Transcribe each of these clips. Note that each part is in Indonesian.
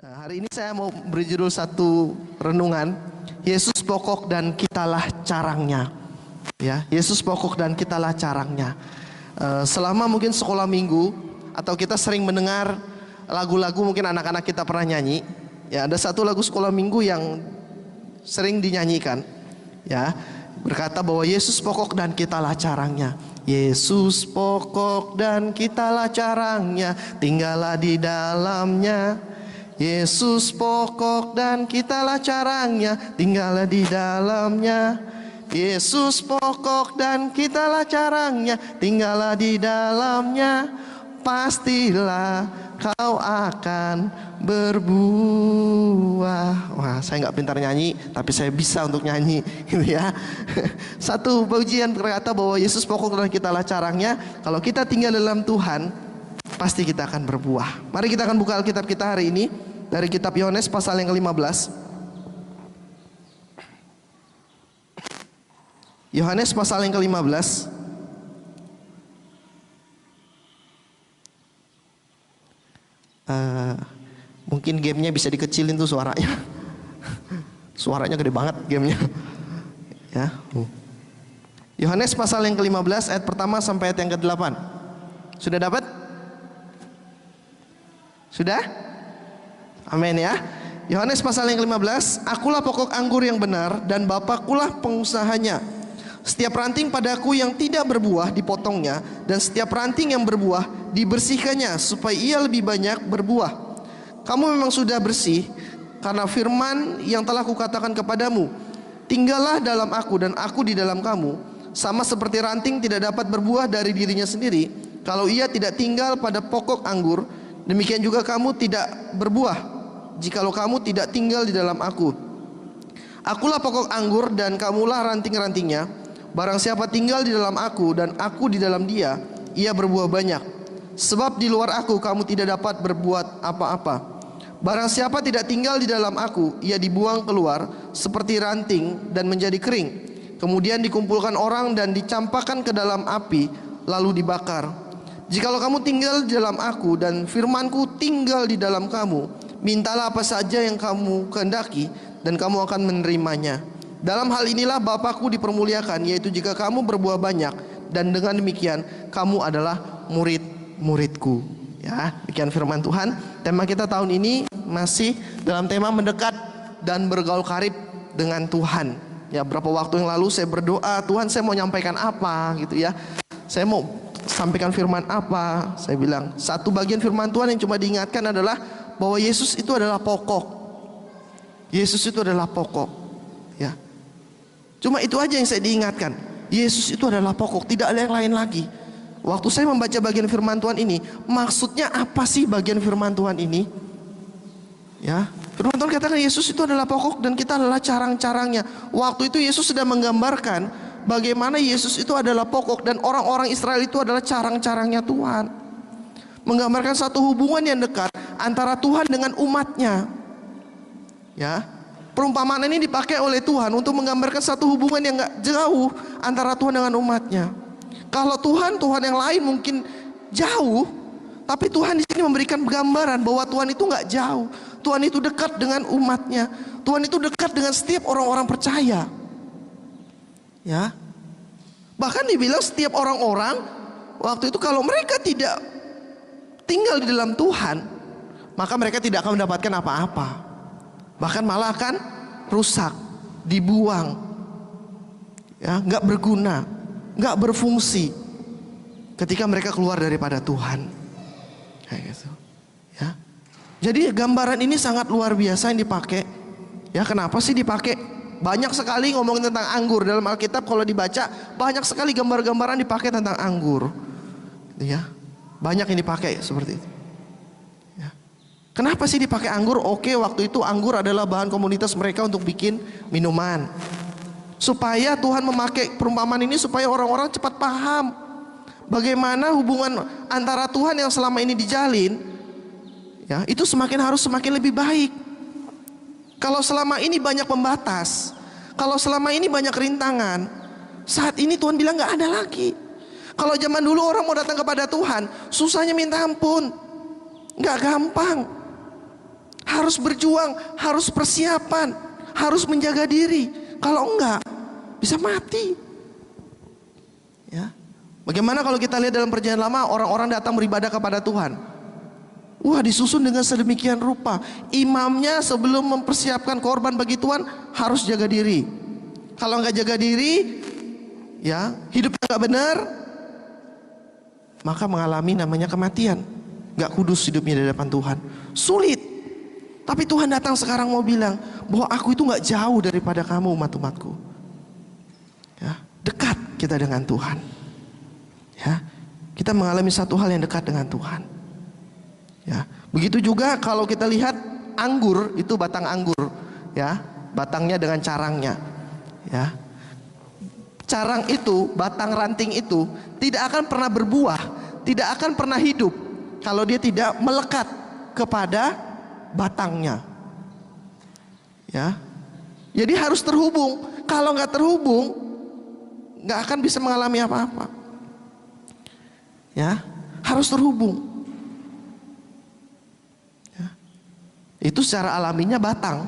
Hari ini saya mau beri judul satu renungan, Yesus pokok dan kitalah carangnya. Ya, Yesus pokok dan kitalah carangnya. Selama mungkin sekolah minggu atau kita sering mendengar lagu-lagu, mungkin anak-anak kita pernah nyanyi. Ya, ada satu lagu sekolah minggu yang sering dinyanyikan. Ya, berkata bahwa Yesus pokok dan kitalah carangnya. Yesus pokok dan kitalah carangnya, tinggallah di dalamnya. Yesus pokok dan kitalah carangnya, tinggallah di dalamnya. Yesus pokok dan kitalah carangnya, tinggallah di dalamnya. Pastilah kau akan berbuah. Wah, saya nggak pintar nyanyi, tapi saya bisa untuk nyanyi, gitu ya. Satu pujian berkata bahwa Yesus pokok dan kitalah carangnya. Kalau kita tinggal dalam Tuhan, pasti kita akan berbuah. Mari kita akan buka Alkitab kita hari ini dari kitab Yohanes pasal yang ke-15. Yohanes pasal yang ke-15. Mungkin gamenya bisa dikecilin tuh suaranya. Suaranya gede banget gamenya. Ya. Yohanes pasal yang ke-15 ayat pertama sampai ayat yang ke-8. Sudah dapat? Sudah? Amin ya. Yohanes pasal yang ke-15, akulah pokok anggur yang benar dan Bapakulah pengusahanya. Setiap ranting padaku yang tidak berbuah dipotongnya, dan setiap ranting yang berbuah dibersihkannya supaya ia lebih banyak berbuah. Kamu memang sudah bersih karena firman yang telah kukatakan kepadamu. Tinggallah dalam aku dan aku di dalam kamu. Sama seperti ranting tidak dapat berbuah dari dirinya sendiri kalau ia tidak tinggal pada pokok anggur, demikian juga kamu tidak berbuah jikalau kamu tidak tinggal di dalam aku. Akulah pokok anggur dan kamulah ranting-rantingnya. Barang siapa tinggal di dalam aku dan aku di dalam dia, ia berbuah banyak. Sebab di luar aku kamu tidak dapat berbuat apa-apa. Barang siapa tidak tinggal di dalam aku, ia dibuang keluar seperti ranting dan menjadi kering. Kemudian dikumpulkan orang dan dicampakkan ke dalam api, lalu dibakar. Jikalau kamu tinggal di dalam aku dan firmanku tinggal di dalam kamu, mintalah apa saja yang kamu kehendaki dan kamu akan menerimanya. Dalam hal inilah Bapakku dipermuliakan, yaitu jika kamu berbuah banyak, dan dengan demikian kamu adalah murid-muridku. Ya, demikian firman Tuhan. Tema kita tahun ini masih dalam tema mendekat dan bergaul karib dengan Tuhan. Ya, berapa waktu yang lalu saya berdoa, Tuhan saya mau nyampaikan apa gitu ya. Saya mau sampaikan firman apa. Saya bilang satu bagian firman Tuhan yang cuma diingatkan adalah bahwa Yesus itu adalah pokok. Yesus itu adalah pokok. Ya. Cuma itu aja yang saya diingatkan. Yesus itu adalah pokok, tidak ada yang lain lagi. Waktu saya membaca bagian firman Tuhan ini, maksudnya apa sih bagian firman Tuhan ini? Ya, firman Tuhan katakan Yesus itu adalah pokok dan kita adalah carang-carangnya. Waktu itu Yesus sudah menggambarkan bagaimana Yesus itu adalah pokok dan orang-orang Israel itu adalah carang-carangnya Tuhan. Menggambarkan satu hubungan yang dekat antara Tuhan dengan umatnya. Ya, perumpamaan ini dipakai oleh Tuhan untuk menggambarkan satu hubungan yang gak jauh antara Tuhan dengan umatnya. Kalau Tuhan yang lain mungkin jauh, tapi Tuhan di sini memberikan gambaran bahwa Tuhan itu gak jauh. Tuhan itu dekat dengan umatnya. Tuhan itu dekat dengan setiap orang-orang percaya. Ya, bahkan dibilang setiap orang-orang waktu itu kalau mereka tidak tinggal di dalam Tuhan, maka mereka tidak akan mendapatkan apa-apa. Bahkan malah akan rusak, dibuang, ya, nggak berguna, nggak berfungsi ketika mereka keluar daripada Tuhan. Kayak gitu. Ya. Jadi gambaran ini sangat luar biasa yang dipakai. Ya, kenapa sih dipakai? Banyak sekali ngomongin tentang anggur dalam Alkitab. Kalau dibaca banyak sekali gambar-gambaran dipakai tentang anggur. Ya, banyak yang dipakai seperti itu. Kenapa sih dipakai anggur? Oke, waktu itu anggur adalah bahan komunitas mereka untuk bikin minuman. Supaya Tuhan memakai perumpamaan ini supaya orang-orang cepat paham bagaimana hubungan antara Tuhan yang selama ini dijalin, ya, itu harus semakin lebih baik. Kalau selama ini banyak pembatas, kalau selama ini banyak rintangan, saat ini Tuhan bilang gak ada lagi. Kalau zaman dulu orang mau datang kepada Tuhan, susahnya minta ampun, gak gampang. Harus berjuang, harus persiapan, harus menjaga diri. Kalau enggak, bisa mati. Ya. Bagaimana kalau kita lihat dalam perjanjian lama, orang-orang datang beribadah kepada Tuhan. Wah, disusun dengan sedemikian rupa. Imamnya sebelum mempersiapkan korban bagi Tuhan harus jaga diri. Kalau enggak jaga diri, ya, hidupnya enggak benar, maka mengalami namanya kematian. Enggak kudus hidupnya di hadapan Tuhan. Sulit. Tapi Tuhan datang sekarang mau bilang bahwa aku itu enggak jauh daripada kamu, umat-umatku. Ya, dekat kita dengan Tuhan. Ya, kita mengalami satu hal yang dekat dengan Tuhan. Ya, begitu juga kalau kita lihat anggur, itu batang anggur, ya, batangnya dengan carangnya. Ya, carang itu, batang ranting itu tidak akan pernah berbuah, tidak akan pernah hidup kalau dia tidak melekat kepada batangnya. Ya, jadi harus terhubung. Kalau nggak terhubung, nggak akan bisa mengalami apa-apa. Ya, harus terhubung. Ya, itu secara alaminya batang.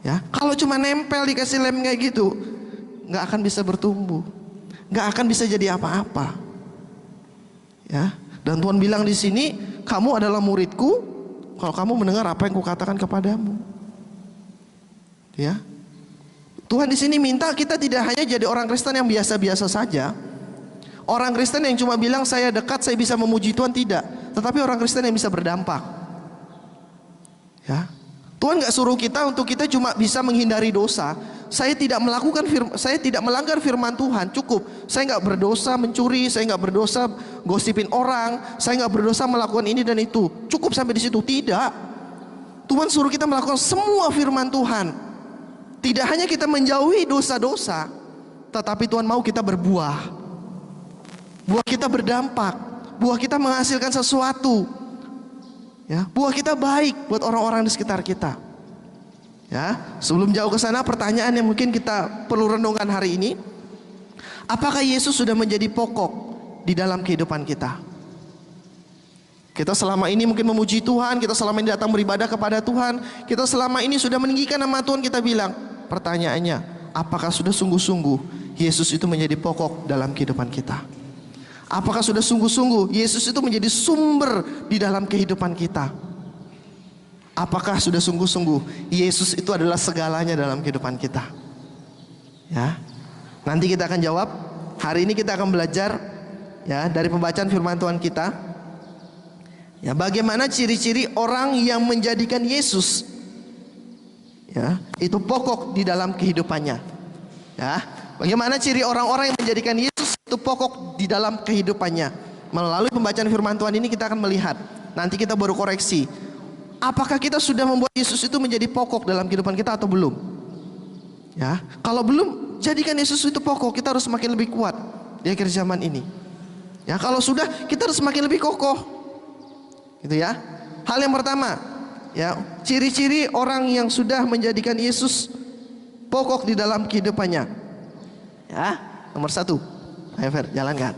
Ya, kalau cuma nempel dikasih lem kayak gitu, nggak akan bisa bertumbuh, nggak akan bisa jadi apa-apa. Ya, dan Tuhan bilang di sini, kamu adalah muridku kalau kamu mendengar apa yang kukatakan kepadamu. Ya, Tuhan di sini minta kita tidak hanya jadi orang Kristen yang biasa-biasa saja. Orang Kristen yang cuma bilang saya dekat, saya bisa memuji Tuhan, tidak. Tetapi orang Kristen yang bisa berdampak. Ya, Tuhan nggak suruh kita untuk kita cuma bisa menghindari dosa. Saya tidak melanggar firman Tuhan, cukup. Saya nggak berdosa mencuri, saya nggak berdosa gosipin orang, saya nggak berdosa melakukan ini dan itu. Cukup sampai di situ? Tidak. Tuhan suruh kita melakukan semua firman Tuhan. Tidak hanya kita menjauhi dosa-dosa, tetapi Tuhan mau kita berbuah. Buah kita berdampak, buah kita menghasilkan sesuatu. Ya, buah kita baik buat orang-orang di sekitar kita. Ya, sebelum jauh ke sana, pertanyaan yang mungkin kita perlu renungkan hari ini, apakah Yesus sudah menjadi pokok di dalam kehidupan kita? Kita selama ini mungkin memuji Tuhan, kita selama ini datang beribadah kepada Tuhan, kita selama ini sudah meninggikan nama Tuhan, kita bilang, pertanyaannya, apakah sudah sungguh-sungguh Yesus itu menjadi pokok dalam kehidupan kita? Apakah sudah sungguh-sungguh Yesus itu menjadi sumber di dalam kehidupan kita? Apakah sudah sungguh-sungguh Yesus itu adalah segalanya dalam kehidupan kita? Ya, nanti kita akan jawab. Hari ini kita akan belajar, ya, dari pembacaan firman Tuhan kita. Ya, bagaimana ciri-ciri orang yang menjadikan Yesus, ya, itu pokok di dalam kehidupannya. Ya, bagaimana ciri orang-orang yang menjadikan Yesus itu pokok di dalam kehidupannya. Melalui pembacaan firman Tuhan ini kita akan melihat. Nanti kita baru koreksi. Apakah kita sudah membuat Yesus itu menjadi pokok dalam kehidupan kita atau belum? Ya, kalau belum, jadikan Yesus itu pokok. Kita harus semakin lebih kuat di akhir zaman ini. Ya, kalau sudah, kita harus semakin lebih kokoh. Gitu ya. Hal yang pertama, ya, ciri-ciri orang yang sudah menjadikan Yesus pokok di dalam kehidupannya. Ya, nomor 1. Ayo Fer, jalankan.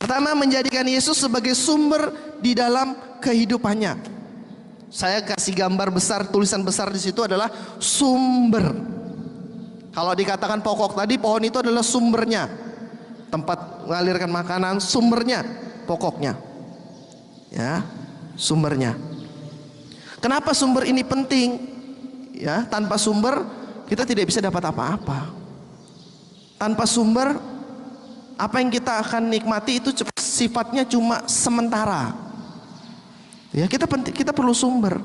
Pertama, menjadikan Yesus sebagai sumber di dalam kehidupannya. Saya kasih gambar besar, tulisan besar di situ adalah sumber. Kalau dikatakan pokok tadi, pohon itu adalah sumbernya. Tempat mengalirkan makanan, sumbernya, pokoknya. Ya, sumbernya. Kenapa sumber ini penting? Ya, tanpa sumber kita tidak bisa dapat apa-apa. Tanpa sumber, apa yang kita akan nikmati itu sifatnya cuma sementara. Ya, kita perlu sumber.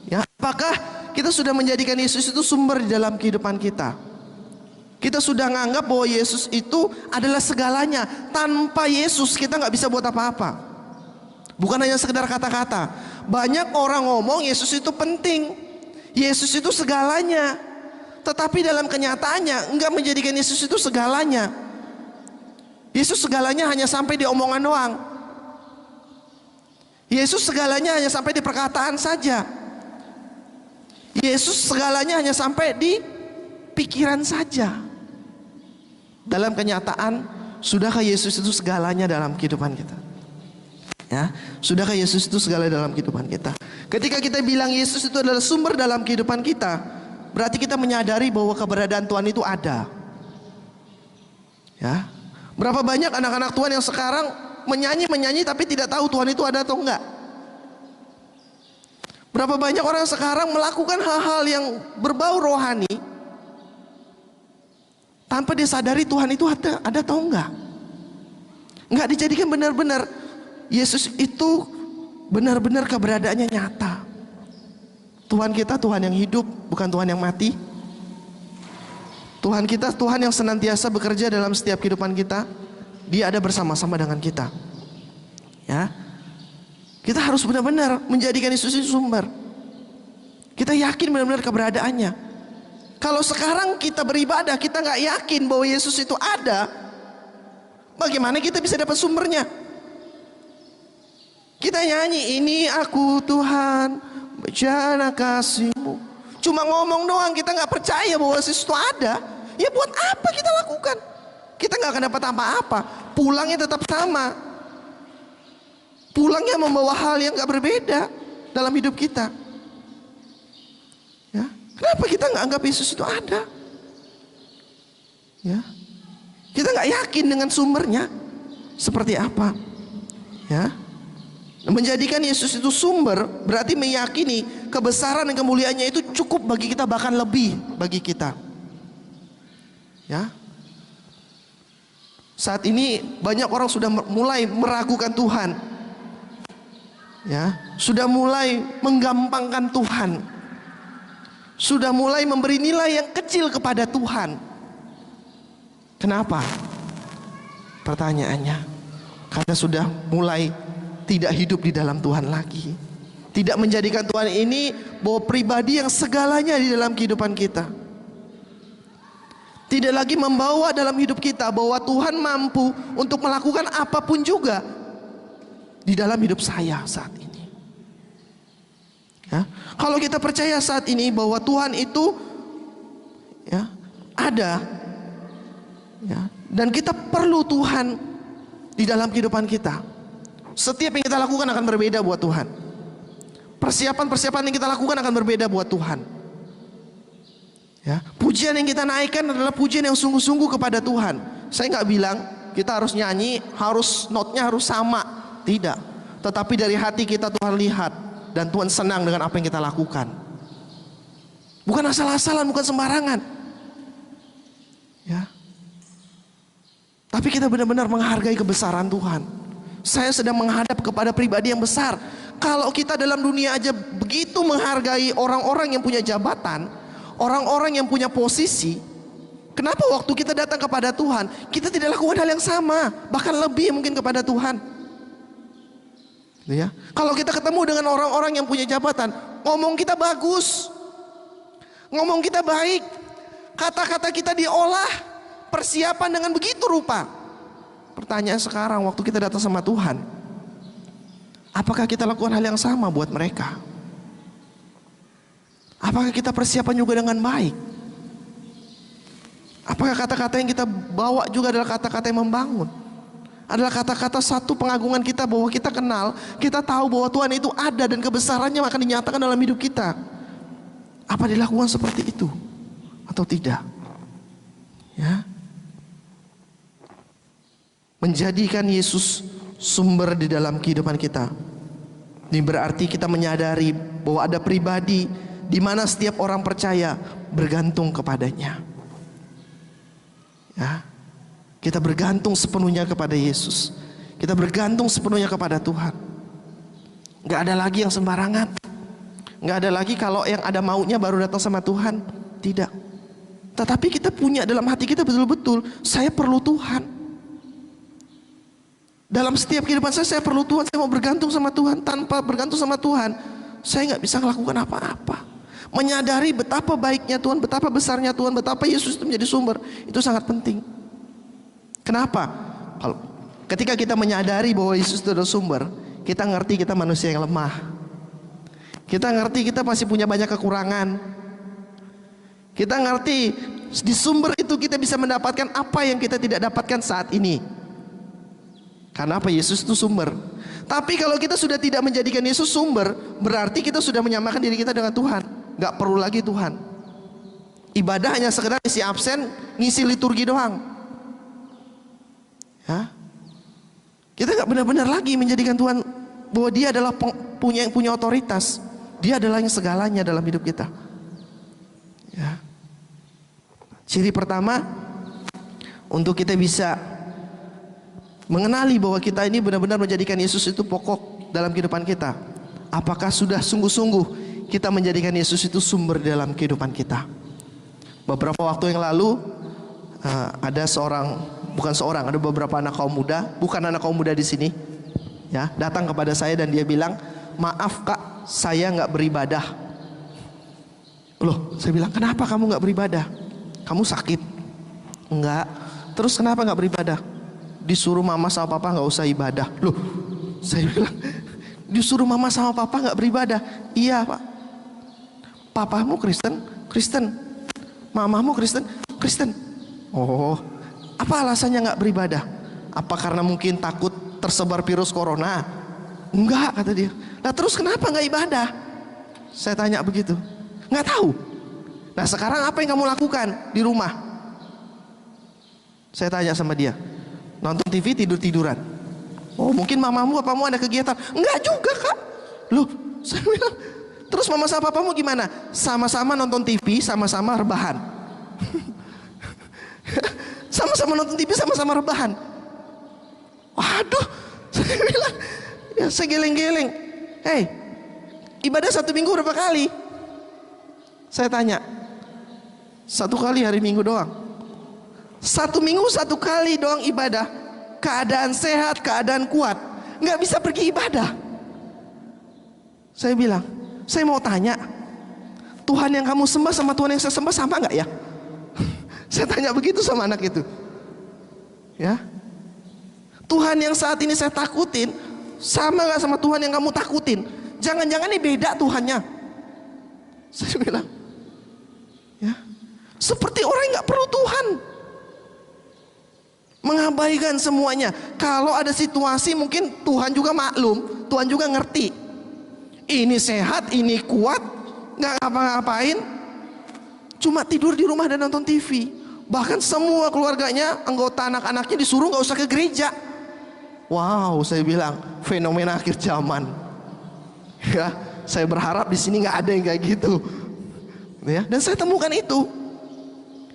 Ya, apakah kita sudah menjadikan Yesus itu sumber di dalam kehidupan kita? Kita sudah menganggap bahwa Yesus itu adalah segalanya. Tanpa Yesus kita nggak bisa buat apa-apa. Bukan hanya sekedar kata-kata. Banyak orang ngomong Yesus itu penting, Yesus itu segalanya. Tetapi dalam kenyataannya enggak menjadikan Yesus itu segalanya. Yesus segalanya hanya sampai di omongan doang. Yesus segalanya hanya sampai di perkataan saja. Yesus segalanya hanya sampai di pikiran saja. Dalam kenyataan, sudahkah Yesus itu segalanya dalam kehidupan kita? Ya, sudahkah Yesus itu segala dalam kehidupan kita? Ketika kita bilang Yesus itu adalah sumber dalam kehidupan kita, berarti kita menyadari bahwa keberadaan Tuhan itu ada. Ya, berapa banyak anak-anak Tuhan yang sekarang menyanyi tapi tidak tahu Tuhan itu ada atau enggak? Berapa banyak orang sekarang melakukan hal-hal yang berbau rohani tanpa disadari Tuhan itu ada atau enggak? Enggak dijadikan benar-benar Yesus itu benar-benar keberadaannya nyata. Tuhan kita Tuhan yang hidup, bukan Tuhan yang mati. Tuhan kita Tuhan yang senantiasa bekerja dalam setiap kehidupan kita. Dia ada bersama-sama dengan kita. Ya, kita harus benar-benar menjadikan Yesus itu sumber. Kita yakin benar-benar keberadaannya. Kalau sekarang kita beribadah, kita nggak yakin bahwa Yesus itu ada, bagaimana kita bisa dapat sumbernya? Kita nyanyi, ini aku Tuhan, bejana kasih-Mu. Cuma ngomong doang, kita nggak percaya bahwa Yesus itu ada. Ya buat apa kita lakukan? Kita nggak akan dapat apa-apa. Pulangnya tetap sama. Pulangnya membawa hal yang nggak berbeda dalam hidup kita. Ya, kenapa kita nggak anggap Yesus itu ada? Ya, kita nggak yakin dengan sumbernya seperti apa. Ya, menjadikan Yesus itu sumber berarti meyakini kebesaran dan kemuliaannya itu cukup bagi kita, bahkan lebih bagi kita. Ya, saat ini banyak orang sudah mulai meragukan Tuhan. Ya, sudah mulai menggampangkan Tuhan. Sudah mulai memberi nilai yang kecil kepada Tuhan. Kenapa? Pertanyaannya, karena sudah mulai tidak hidup di dalam Tuhan lagi. Tidak menjadikan Tuhan ini bahwa pribadi yang segalanya di dalam kehidupan kita. Tidak lagi membawa dalam hidup kita bahwa Tuhan mampu untuk melakukan apapun juga di dalam hidup saya saat ini. Ya, kalau kita percaya saat ini bahwa Tuhan itu ya ada, ya, dan kita perlu Tuhan di dalam kehidupan kita. Setiap yang kita lakukan akan berbeda buat Tuhan. Persiapan-persiapan yang kita lakukan akan berbeda buat Tuhan. Ya, pujian yang kita naikkan adalah pujian yang sungguh-sungguh kepada Tuhan. Saya nggak bilang kita harus nyanyi, harus notnya harus sama, tidak. Tetapi dari hati kita Tuhan lihat dan Tuhan senang dengan apa yang kita lakukan. Bukan asal-asalan, bukan sembarangan. Ya. Tapi kita benar-benar menghargai kebesaran Tuhan. Saya sedang menghadap kepada pribadi yang besar. Kalau kita dalam dunia aja begitu menghargai orang-orang yang punya jabatan, orang-orang yang punya posisi, kenapa waktu kita datang kepada Tuhan, kita tidak lakukan hal yang sama, bahkan lebih mungkin kepada Tuhan? Ya. Kalau kita ketemu dengan orang-orang yang punya jabatan, ngomong kita bagus, ngomong kita baik, kata-kata kita diolah, persiapan dengan begitu rupa. Pertanyaan sekarang waktu kita datang sama Tuhan, apakah kita lakukan hal yang sama buat mereka? Apakah kita persiapan juga dengan baik? Apakah kata-kata yang kita bawa juga adalah kata-kata yang membangun? Adalah kata-kata satu pengagungan kita bahwa kita kenal, kita tahu bahwa Tuhan itu ada dan kebesarannya akan dinyatakan dalam hidup kita. Apa dilakukan seperti itu atau tidak? Ya. Menjadikan Yesus sumber di dalam kehidupan kita. Ini berarti kita menyadari bahwa ada pribadi di mana setiap orang percaya bergantung kepadanya. Ya, kita bergantung sepenuhnya kepada Yesus. Kita bergantung sepenuhnya kepada Tuhan. Gak ada lagi yang sembarangan. Gak ada lagi kalau yang ada maunya baru datang sama Tuhan. Tidak. Tetapi kita punya dalam hati kita betul-betul, saya perlu Tuhan. Dalam setiap kehidupan saya perlu Tuhan, saya mau bergantung sama Tuhan. Tanpa bergantung sama Tuhan, saya gak bisa melakukan apa-apa. Menyadari betapa baiknya Tuhan, betapa besarnya Tuhan, betapa Yesus itu menjadi sumber, itu sangat penting. Kenapa? Kalau ketika kita menyadari bahwa Yesus itu adalah sumber, kita ngerti kita manusia yang lemah. Kita ngerti kita masih punya banyak kekurangan. Kita ngerti di sumber itu kita bisa mendapatkan apa yang kita tidak dapatkan saat ini. Karena apa? Yesus itu sumber. Tapi kalau kita sudah tidak menjadikan Yesus sumber, berarti kita sudah menyamakan diri kita dengan Tuhan. Gak perlu lagi Tuhan. Ibadah hanya sekedar isi absen, ngisi liturgi doang. Ya. Kita gak benar-benar lagi menjadikan Tuhan bahwa Dia adalah yang punya otoritas. Dia adalah yang segalanya dalam hidup kita. Ya. Ciri pertama, untuk kita bisa mengenali bahwa kita ini benar-benar menjadikan Yesus itu pokok dalam kehidupan kita. Apakah sudah sungguh-sungguh kita menjadikan Yesus itu sumber dalam kehidupan kita? Beberapa waktu yang lalu ada ada beberapa anak kaum muda, bukan anak kaum muda di sini, ya, datang kepada saya dan dia bilang, maaf kak, saya nggak beribadah. Loh, saya bilang, kenapa kamu nggak beribadah? Kamu sakit? Enggak. Terus kenapa nggak beribadah? Disuruh mama sama papa nggak usah ibadah. Loh, saya bilang, disuruh mama sama papa nggak beribadah? Iya pak. Papamu Kristen? Kristen. Mamamu Kristen? Kristen. Oh, apa alasannya nggak beribadah? Apa karena mungkin takut tersebar virus corona? Enggak, kata dia. Nah terus kenapa nggak ibadah? Saya tanya begitu. Nggak tahu. Nah sekarang apa yang kamu lakukan di rumah? Saya tanya sama dia. Nonton TV, tidur-tiduran. Oh mungkin mamamu papamu ada kegiatan. Enggak juga kak. Loh, saya bilang, terus mama sama papamu gimana? Sama-sama nonton TV, sama-sama rebahan. Sama-sama nonton TV, sama-sama rebahan. Waduh, saya bilang, ya saya geleng-geleng. Hei, ibadah 1 minggu berapa kali? Saya tanya. 1 kali hari Minggu doang. 1 minggu 1 kali doang ibadah. Keadaan sehat, keadaan kuat, nggak bisa pergi ibadah. Saya bilang, saya mau tanya, Tuhan yang kamu sembah sama Tuhan yang saya sembah sama nggak ya? Saya tanya begitu sama anak itu. Ya, Tuhan yang saat ini saya takutin sama nggak sama Tuhan yang kamu takutin? Jangan-jangan ini beda Tuhannya. Saya bilang, ya, seperti orang yang nggak perlu Tuhan, mengabaikan semuanya. Kalau ada situasi mungkin Tuhan juga maklum, Tuhan juga ngerti. Ini sehat, ini kuat, nggak ngapa-ngapain, cuma tidur di rumah dan nonton TV. Bahkan semua keluarganya, anggota anak-anaknya disuruh nggak usah ke gereja. Wow, saya bilang fenomena akhir zaman. Ya, saya berharap di sini nggak ada yang kayak gitu. Ya, dan saya temukan itu.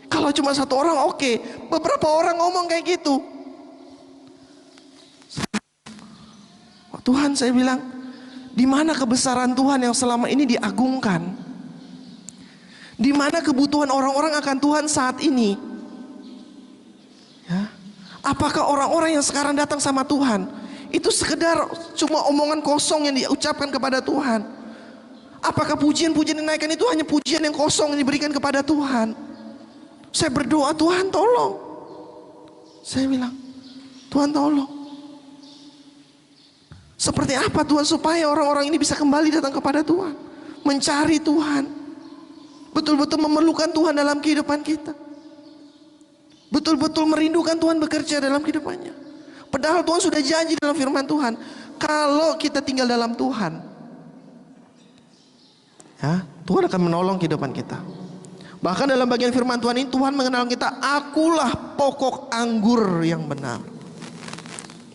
Kalau cuma 1 orang oke, beberapa orang ngomong kayak gitu. Tuhan, saya bilang, di mana kebesaran Tuhan yang selama ini diagungkan? Di mana kebutuhan orang-orang akan Tuhan saat ini? Ya. Apakah orang-orang yang sekarang datang sama Tuhan itu sekedar cuma omongan kosong yang diucapkan kepada Tuhan? Apakah pujian-pujian yang dinaikkan itu hanya pujian yang kosong yang diberikan kepada Tuhan? Saya berdoa, Tuhan tolong. Saya bilang, Tuhan tolong. Seperti apa Tuhan supaya orang-orang ini bisa kembali datang kepada Tuhan, mencari Tuhan, betul-betul memerlukan Tuhan dalam kehidupan kita, betul-betul merindukan Tuhan bekerja dalam kehidupannya. Padahal Tuhan sudah janji dalam firman Tuhan, kalau kita tinggal dalam Tuhan, ya, Tuhan akan menolong kehidupan kita. Bahkan dalam bagian firman Tuhan ini Tuhan mengenal kita, akulah pokok anggur yang benar.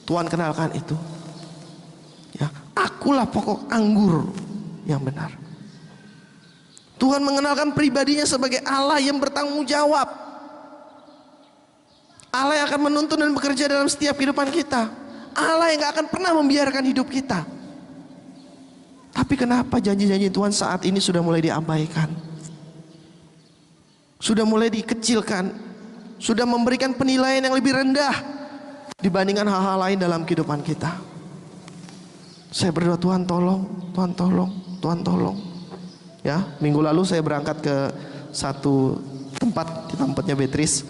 Tuhan kenalkan itu. Ya, akulah pokok anggur yang benar. Tuhan mengenalkan pribadinya sebagai Allah yang bertanggung jawab. Allah yang akan menuntun dan bekerja dalam setiap kehidupan kita. Allah yang gak akan pernah membiarkan hidup kita. Tapi kenapa janji-janji Tuhan saat ini sudah mulai diabaikan? Sudah mulai dikecilkan, sudah memberikan penilaian yang lebih rendah dibandingkan hal-hal lain dalam kehidupan kita. Saya berdoa, Tuhan tolong, Tuhan tolong, Tuhan tolong. Ya, minggu lalu saya berangkat ke satu tempat di tempatnya Beatrice,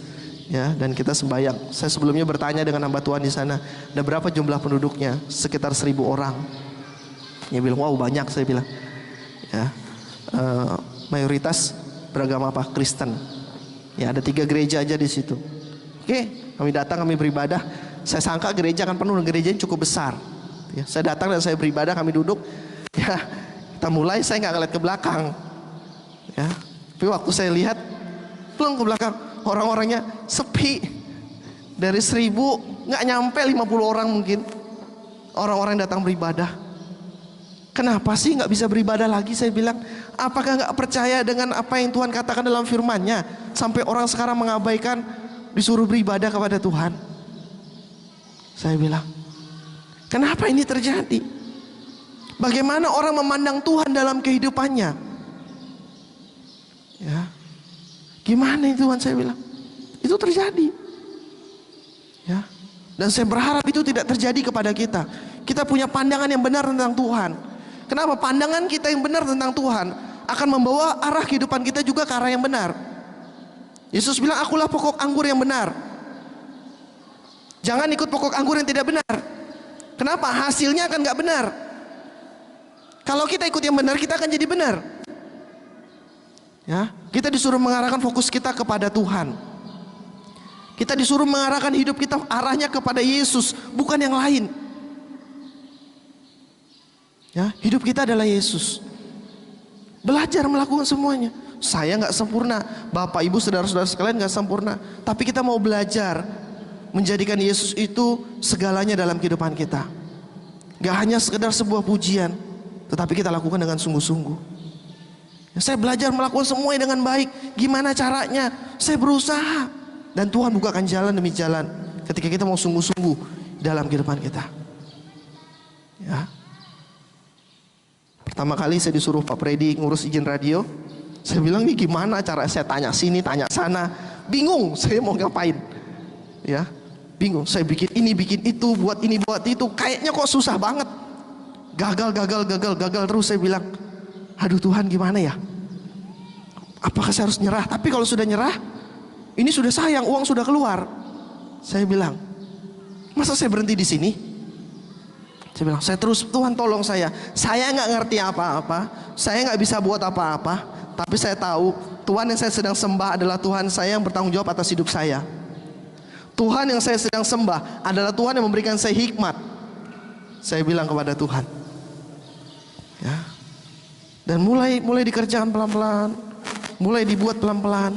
ya, dan kita sembahyang. Saya sebelumnya bertanya dengan hamba Tuhan di sana, ada berapa jumlah penduduknya? Sekitar 1000 orang. Dia bilang, wow banyak, saya bilang. Ya, mayoritas beragama apa? Kristen. Ya, ada 3 gereja aja di situ. Oke, kami datang, kami beribadah. Saya sangka gereja akan penuh, gerejanya cukup besar. Ya, saya datang dan saya beribadah, kami duduk. Ya, kita mulai, saya nggak ngeliat ke belakang. Ya, tapi waktu saya lihat, pulang ke belakang, orang-orangnya sepi. Dari 1000 nggak nyampe 50 orang mungkin. Orang-orang yang datang beribadah. Kenapa sih nggak bisa beribadah lagi? Saya bilang, apakah nggak percaya dengan apa yang Tuhan katakan dalam firman-Nya sampai orang sekarang mengabaikan disuruh beribadah kepada Tuhan? Saya bilang, kenapa ini terjadi? Bagaimana orang memandang Tuhan dalam kehidupannya? Ya, gimana itu Tuhan? Saya bilang, itu terjadi. Ya, dan saya berharap itu tidak terjadi kepada kita. Kita punya pandangan yang benar tentang Tuhan. Kenapa? Pandangan kita yang benar tentang Tuhan akan membawa arah kehidupan kita juga ke arah yang benar. Yesus bilang, akulah pokok anggur yang benar. Jangan ikut pokok anggur yang tidak benar. Kenapa? Hasilnya akan gak benar. Kalau kita ikut yang benar, kita akan jadi benar. Ya, kita disuruh mengarahkan fokus kita kepada Tuhan. Kita disuruh mengarahkan hidup kita arahnya kepada Yesus, bukan yang lain. Ya, hidup kita adalah Yesus. Belajar melakukan semuanya. Saya nggak sempurna, Bapak Ibu saudara-saudara sekalian nggak sempurna. Tapi kita mau belajar menjadikan Yesus itu segalanya dalam kehidupan kita. Gak hanya sekedar sebuah pujian, tetapi kita lakukan dengan sungguh-sungguh. Ya, saya belajar melakukan semuanya dengan baik. Gimana caranya? Saya berusaha. Dan Tuhan bukakan jalan demi jalan ketika kita mau sungguh-sungguh dalam kehidupan kita. Ya. Pertama kali saya disuruh Pak Freddy ngurus izin radio. Saya bilang, ini gimana cara saya tanya sini, tanya sana. Bingung saya mau ngapain. Ya, bingung. Saya bikin ini, bikin itu, buat ini, buat itu. Kayaknya kok susah banget. Gagal terus. Saya bilang, aduh Tuhan, gimana ya? Apakah saya harus nyerah? Tapi kalau sudah nyerah, ini sudah sayang, uang sudah keluar. Saya bilang, masa saya berhenti di sini? Saya bilang, saya terus, Tuhan tolong saya. Saya nggak ngerti apa-apa, saya nggak bisa buat apa-apa, tapi saya tahu Tuhan yang saya sedang sembah adalah Tuhan saya yang bertanggung jawab atas hidup saya. Tuhan yang saya sedang sembah adalah Tuhan yang memberikan saya hikmat. Saya bilang kepada Tuhan. Ya. Dan mulai dikerjakan pelan-pelan, mulai dibuat pelan-pelan.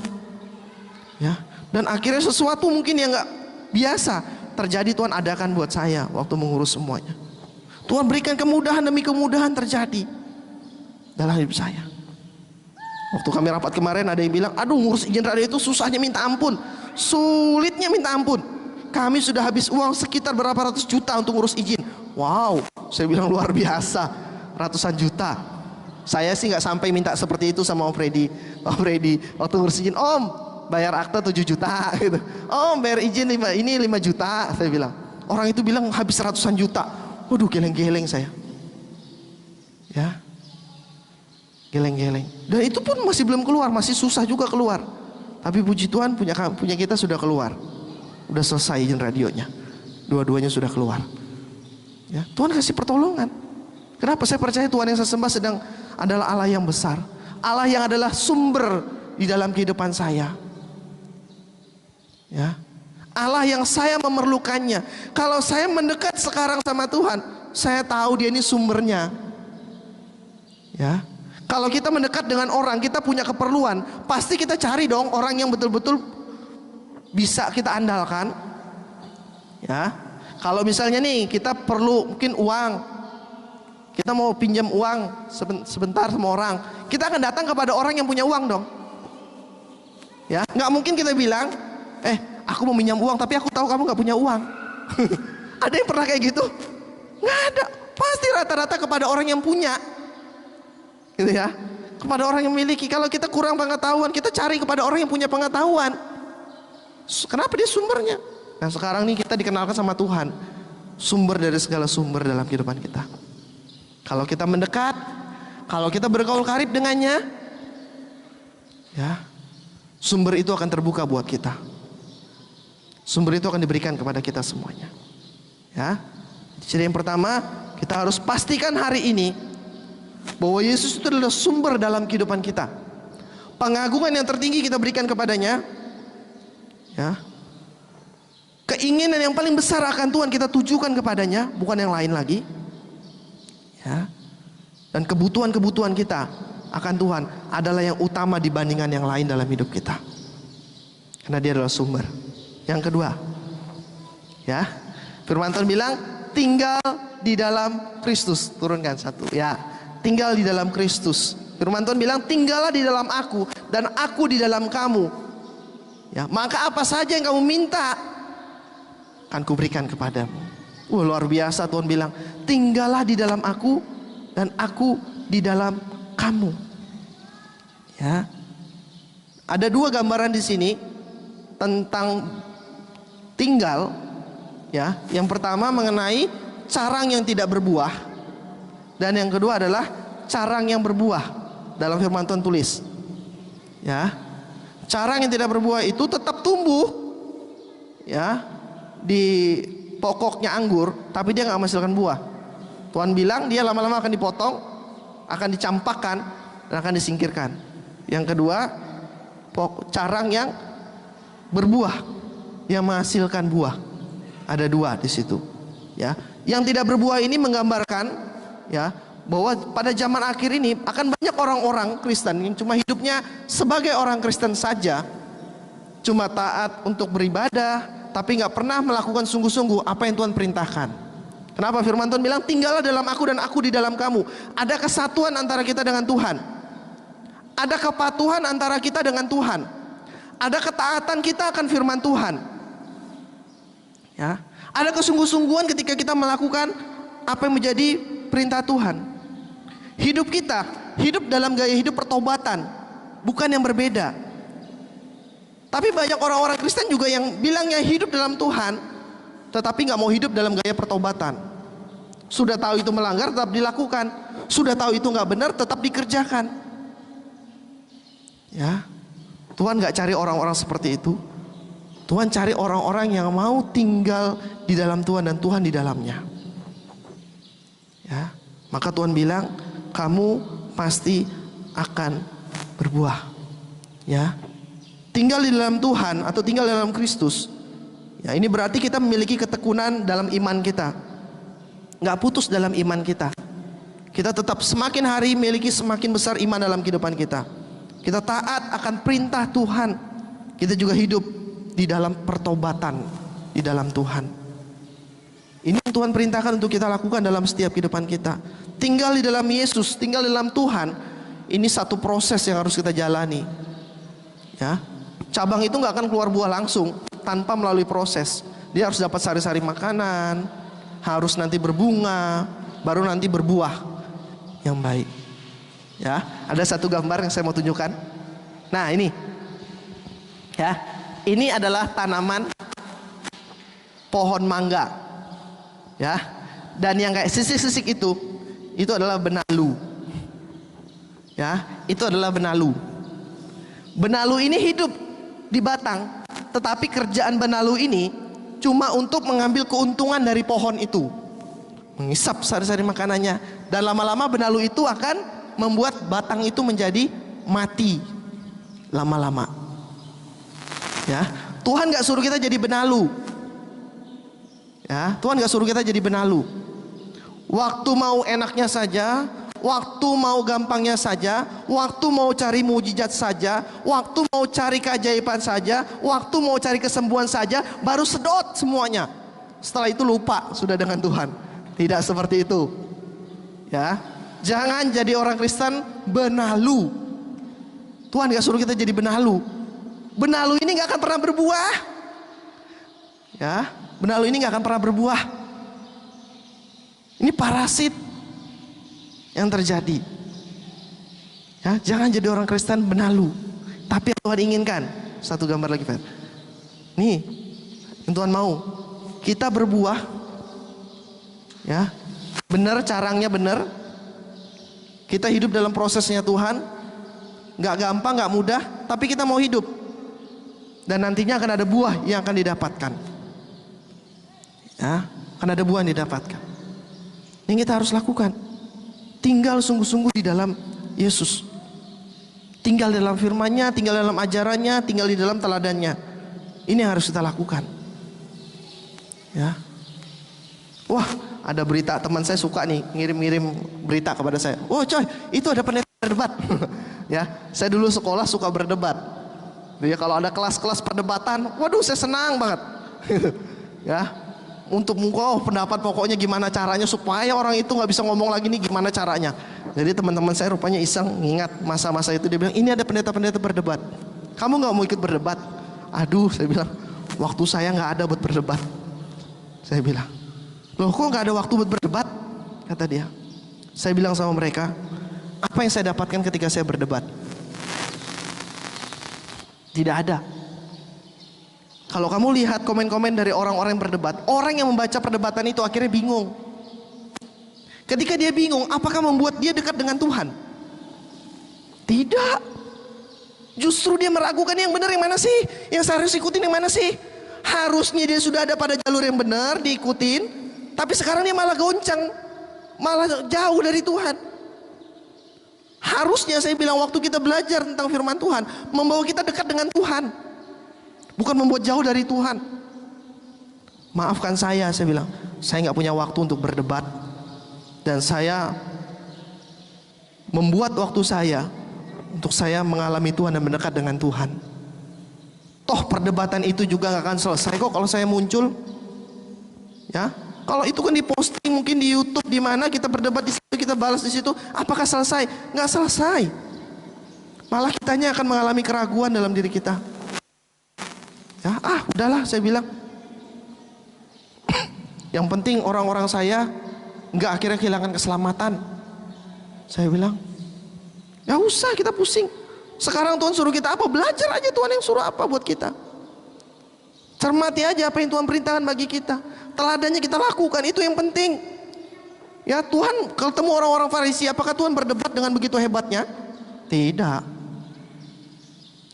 Ya. Dan akhirnya sesuatu mungkin yang nggak biasa terjadi, Tuhan adakan buat saya waktu mengurus semuanya. Tuhan berikan kemudahan demi kemudahan terjadi dalam hidup saya. Waktu kami rapat kemarin ada yang bilang, aduh ngurus izin radio itu susahnya minta ampun, sulitnya minta ampun. Kami sudah habis uang sekitar berapa ratus juta untuk ngurus izin. Wow, saya bilang luar biasa, ratusan juta. Saya sih nggak sampai minta seperti itu sama Om Freddy. Om Freddy waktu ngurus izin, Om bayar akta 7 juta gitu. Om bayar izin 5 juta. Saya bilang, orang itu bilang habis ratusan juta. Waduh, geleng-geleng saya. Ya, geleng-geleng. Dan itu pun masih belum keluar, masih susah juga keluar. Tapi puji Tuhan punya kita sudah keluar. Udah selesai izin radionya. Dua-duanya sudah keluar. Ya, Tuhan kasih pertolongan. Kenapa? Saya percaya Tuhan yang saya sembah adalah Allah yang besar. Allah yang adalah sumber di dalam kehidupan saya. Ya. Allah yang saya memerlukannya. Kalau saya mendekat sekarang sama Tuhan, saya tahu dia ini sumbernya. Ya. Kalau kita mendekat dengan orang, kita punya keperluan, pasti kita cari dong orang yang betul-betul bisa kita andalkan. Ya. Kalau misalnya nih kita perlu mungkin uang, kita mau pinjam uang sebentar sama orang, kita akan datang kepada orang yang punya uang dong. Ya, nggak mungkin kita bilang, aku mau minjam uang tapi aku tahu kamu nggak punya uang. Ada yang pernah kayak gitu? Nggak ada. Pasti rata-rata kepada orang yang punya, gitu ya. Kepada orang yang memiliki. Kalau kita kurang pengetahuan, kita cari kepada orang yang punya pengetahuan. Kenapa dia sumbernya? Nah sekarang nih kita dikenalkan sama Tuhan, sumber dari segala sumber dalam kehidupan kita. Kalau kita mendekat, kalau kita bergaul karib dengannya, ya, sumber itu akan terbuka buat kita. Sumber itu akan diberikan kepada kita semuanya. Ya. Jadi yang pertama, kita harus pastikan hari ini bahwa Yesus itu adalah sumber dalam kehidupan kita. Pengagungan yang tertinggi kita berikan kepadanya. Ya. Keinginan yang paling besar akan Tuhan kita tujukan kepadanya, bukan yang lain lagi. Ya. Dan kebutuhan-kebutuhan kita akan Tuhan adalah yang utama dibandingkan yang lain dalam hidup kita. Karena Dia adalah sumber. Yang kedua, ya, firman Tuhan bilang tinggal di dalam Kristus. Turunkan satu, ya. Tinggal di dalam Kristus. Firman Tuhan bilang tinggallah di dalam aku dan aku di dalam kamu. Ya, maka apa saja yang kamu minta akan kuberikan kepadamu. Luar biasa, Tuhan bilang tinggallah di dalam aku dan aku di dalam kamu. Ya. Ada dua gambaran di sini tentang tinggal, ya. Yang pertama mengenai carang yang tidak berbuah, dan yang kedua adalah carang yang berbuah. Dalam firman Tuhan tulis, ya, carang yang tidak berbuah itu tetap tumbuh, ya, di pokoknya anggur, tapi dia nggak menghasilkan buah. Tuhan bilang dia lama-lama akan dipotong, akan dicampakkan, dan akan disingkirkan. Yang kedua, carang yang berbuah, yang menghasilkan buah. Ada dua di situ. Ya, yang tidak berbuah ini menggambarkan, ya, bahwa pada zaman akhir ini akan banyak orang-orang Kristen yang cuma hidupnya sebagai orang Kristen saja, cuma taat untuk beribadah, tapi nggak pernah melakukan sungguh-sungguh apa yang Tuhan perintahkan. Kenapa firman Tuhan bilang tinggallah dalam aku dan aku di dalam kamu. Ada kesatuan antara kita dengan Tuhan. Ada kepatuhan antara kita dengan Tuhan. Ada ketaatan kita akan firman Tuhan. Ya, ada kesungguh-sungguhan ketika kita melakukan apa yang menjadi perintah Tuhan. Hidup kita hidup dalam gaya hidup pertobatan, bukan yang berbeda. Tapi banyak orang-orang Kristen juga yang bilangnya hidup dalam Tuhan, tetapi nggak mau hidup dalam gaya pertobatan. Sudah tahu itu melanggar, tetap dilakukan. Sudah tahu itu nggak benar, tetap dikerjakan. Ya, Tuhan nggak cari orang-orang seperti itu. Tuhan cari orang-orang yang mau tinggal di dalam Tuhan dan Tuhan di dalamnya. Ya, maka Tuhan bilang, kamu pasti akan berbuah. Ya. Tinggal di dalam Tuhan atau tinggal di dalam Kristus, ya, ini berarti kita memiliki ketekunan dalam iman kita, nggak putus dalam iman kita. Kita tetap semakin hari memiliki semakin besar iman dalam kehidupan kita. Kita taat akan perintah Tuhan. Kita juga hidup di dalam pertobatan di dalam Tuhan. Ini yang Tuhan perintahkan untuk kita lakukan dalam setiap kehidupan kita. Tinggal di dalam Yesus, tinggal di dalam Tuhan. Ini satu proses yang harus kita jalani. Ya. Cabang itu nggak akan keluar buah langsung tanpa melalui proses. Dia harus dapat sari-sari makanan, harus nanti berbunga, baru nanti berbuah yang baik. Ya, ada satu gambar yang saya mau tunjukkan. Nah, ini, ya, ini adalah tanaman pohon mangga, ya. Dan yang kayak sisik-sisik itu adalah benalu. Ya, itu adalah benalu. Benalu ini hidup di batang, tetapi kerjaan benalu ini cuma untuk mengambil keuntungan dari pohon itu, menghisap sari-sari makanannya, dan lama-lama benalu itu akan membuat batang itu menjadi mati lama-lama. Ya, Tuhan nggak suruh kita jadi benalu. Ya, Tuhan nggak suruh kita jadi benalu. Waktu mau enaknya saja, waktu mau gampangnya saja, waktu mau cari mujizat saja, waktu mau cari keajaiban saja, waktu mau cari kesembuhan saja, baru sedot semuanya. Setelah itu lupa sudah dengan Tuhan. Tidak seperti itu. Ya, jangan jadi orang Kristen benalu. Tuhan gak suruh kita jadi benalu. Benalu ini gak akan pernah berbuah. Ya, benalu ini gak akan pernah berbuah. Ini parasit yang terjadi. Ya, jangan jadi orang Kristen benalu. Tapi yang Tuhan inginkan, satu gambar lagi, Fer. Nih, yang Tuhan mau kita berbuah. Ya, benar, carangnya benar. Kita hidup dalam prosesnya Tuhan. Gak gampang, gak mudah, tapi kita mau hidup. Dan nantinya akan ada buah yang akan didapatkan. Ya, akan ada buah yang didapatkan. Yang kita harus lakukan, tinggal sungguh-sungguh di dalam Yesus. Tinggal dalam firman-Nya, tinggal dalam ajarannya, tinggal di dalam teladannya. Ini yang harus kita lakukan. Ya. Wah, ada berita, teman saya suka nih ngirim-ngirim berita kepada saya, "Oh coy, itu ada pendeta berdebat." Ya, saya dulu sekolah suka berdebat. Jadi kalau ada kelas-kelas perdebatan, waduh saya senang banget. Ya, untuk pendapat pokoknya gimana caranya supaya orang itu nggak bisa ngomong lagi nih, gimana caranya. Jadi teman-teman saya rupanya iseng ngingat masa-masa itu, dia bilang, "Ini ada pendeta-pendeta berdebat. Kamu nggak mau ikut berdebat?" Aduh, saya bilang, waktu saya nggak ada buat berdebat. Saya bilang, "Loh kok nggak ada waktu buat berdebat?" Kata dia. Saya bilang sama mereka, apa yang saya dapatkan ketika saya berdebat? Tidak ada. Kalau kamu lihat komen-komen dari orang-orang yang berdebat, orang yang membaca perdebatan itu akhirnya bingung. Ketika dia bingung, apakah membuat dia dekat dengan Tuhan? Tidak. Justru dia meragukan yang benar yang mana sih? Yang saya harus ikutin yang mana sih? Harusnya dia sudah ada pada jalur yang benar, diikutin. Tapi sekarang dia malah goncang, malah jauh dari Tuhan. Harusnya saya bilang waktu kita belajar tentang firman Tuhan, membawa kita dekat dengan Tuhan, bukan membuat jauh dari Tuhan. Maafkan saya bilang, saya nggak punya waktu untuk berdebat, dan saya membuat waktu saya untuk saya mengalami Tuhan dan mendekat dengan Tuhan. Toh perdebatan itu juga nggak akan selesai kok kalau saya muncul. Ya, kalau itu kan diposting mungkin di YouTube, di mana kita berdebat di situ, kita balas di situ, apakah selesai? Nggak selesai. Malah kitanya akan mengalami keraguan dalam diri kita. Ya, udahlah saya bilang. Yang penting orang-orang saya nggak akhirnya kehilangan keselamatan. Saya bilang, nggak usah kita pusing. Sekarang Tuhan suruh kita apa? Belajar aja Tuhan yang suruh apa buat kita. Cermati aja apa yang Tuhan perintahkan bagi kita. Teladannya kita lakukan, itu yang penting. Ya, Tuhan kalau ketemu orang-orang Farisi, apakah Tuhan berdebat dengan begitu hebatnya? Tidak.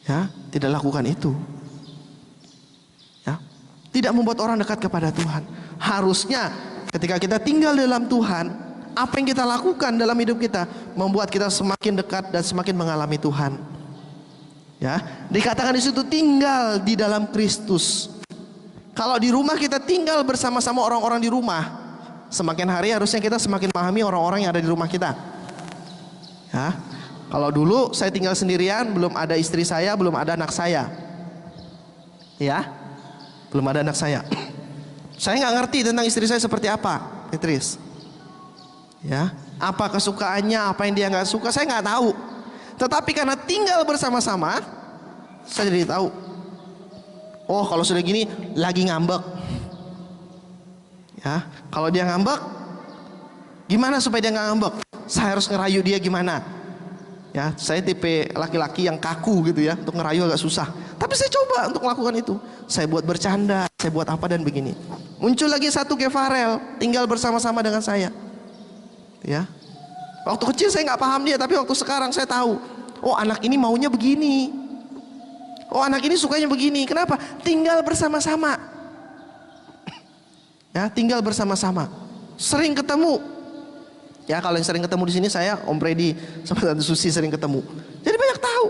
Ya, tidak lakukan itu. Ya, tidak membuat orang dekat kepada Tuhan. Harusnya ketika kita tinggal dalam Tuhan, apa yang kita lakukan dalam hidup kita membuat kita semakin dekat dan semakin mengalami Tuhan. Ya, dikatakan di situ tinggal di dalam Kristus. Kalau di rumah kita tinggal bersama-sama orang-orang di rumah, semakin hari harusnya kita semakin memahami orang-orang yang ada di rumah kita. Ya, kalau dulu saya tinggal sendirian, belum ada istri saya, belum ada anak saya. Ya, belum ada anak saya. Saya nggak ngerti tentang istri saya seperti apa, Petris. Ya, apa kesukaannya, apa yang dia nggak suka, saya nggak tahu. Tetapi karena tinggal bersama-sama, saya jadi tahu. Oh, kalau sudah gini lagi ngambek. Ya, kalau dia ngambek, gimana supaya dia nggak ngambek? Saya harus ngerayu dia gimana? Ya, saya tipe laki-laki yang kaku gitu ya, untuk ngerayu agak susah. Tapi saya coba untuk melakukan itu. Saya buat bercanda, saya buat apa dan begini. Muncul lagi satu kayak Farel, tinggal bersama-sama dengan saya. Ya, waktu kecil saya nggak paham dia, tapi waktu sekarang saya tahu. Oh, anak ini maunya begini. Oh, anak ini sukanya begini. Kenapa? Tinggal bersama-sama. Ya, tinggal bersama-sama. Sering ketemu. Ya, kalau yang sering ketemu di sini saya, Om Freddy sama Tante Susi sering ketemu. Jadi banyak tahu.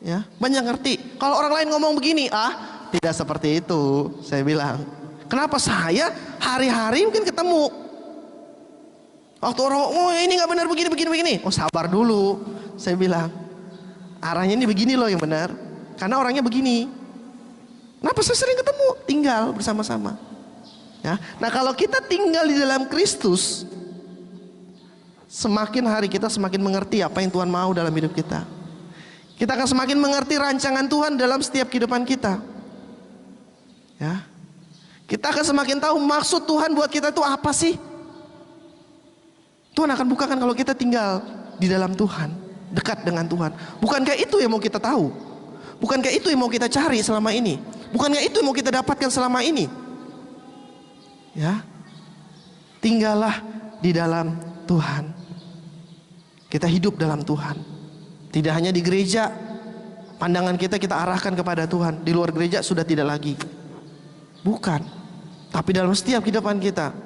Ya, banyak ngerti. Kalau orang lain ngomong begini, tidak seperti itu. Saya bilang, kenapa saya hari-hari mungkin ketemu. Waktu orang, oh ini nggak benar begini. Oh, sabar dulu. Saya bilang, arahnya ini begini loh yang benar. Karena orangnya begini. Kenapa saya sering ketemu? Tinggal bersama-sama. Ya. Nah, kalau kita tinggal di dalam Kristus, semakin hari kita semakin mengerti apa yang Tuhan mau dalam hidup kita. Kita akan semakin mengerti rancangan Tuhan dalam setiap kehidupan kita. Ya. Kita akan semakin tahu maksud Tuhan buat kita itu apa sih. Tuhan akan bukakan kalau kita tinggal di dalam Tuhan, dekat dengan Tuhan. Bukankah itu yang mau kita tahu? Bukankah itu yang mau kita cari selama ini? Bukankah itu yang mau kita dapatkan selama ini? Ya, tinggallah di dalam Tuhan. Kita hidup dalam Tuhan. Tidak hanya di gereja, pandangan kita arahkan kepada Tuhan. Di luar gereja sudah tidak lagi. Bukan. Tapi dalam setiap kehidupan kita,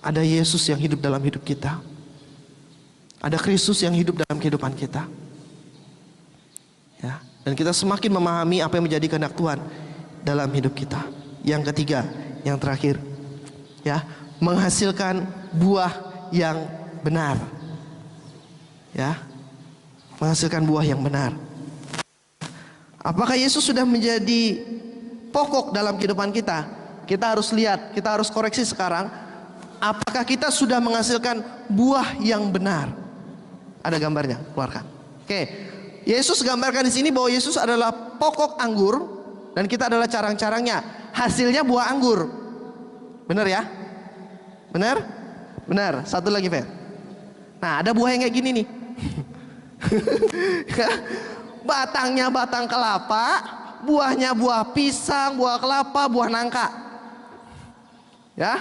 ada Yesus yang hidup dalam hidup kita. Ada Kristus yang hidup dalam kehidupan kita. Ya, dan kita semakin memahami apa yang menjadi kehendak Tuhan dalam hidup kita. Yang ketiga, yang terakhir, ya, menghasilkan buah yang benar. Ya, menghasilkan buah yang benar. Apakah Yesus sudah menjadi pokok dalam kehidupan kita? Kita harus lihat, kita harus koreksi sekarang. Apakah kita sudah menghasilkan buah yang benar? Ada gambarnya, keluarkan. Oke, Yesus gambarkan di sini bahwa Yesus adalah pokok anggur dan kita adalah carang-carangnya. Hasilnya buah anggur. Benar ya? Benar? Benar. Satu lagi, Fer. Nah, ada buah yang kayak gini nih. Batangnya batang kelapa, buahnya buah pisang, buah kelapa, buah nangka. Ya.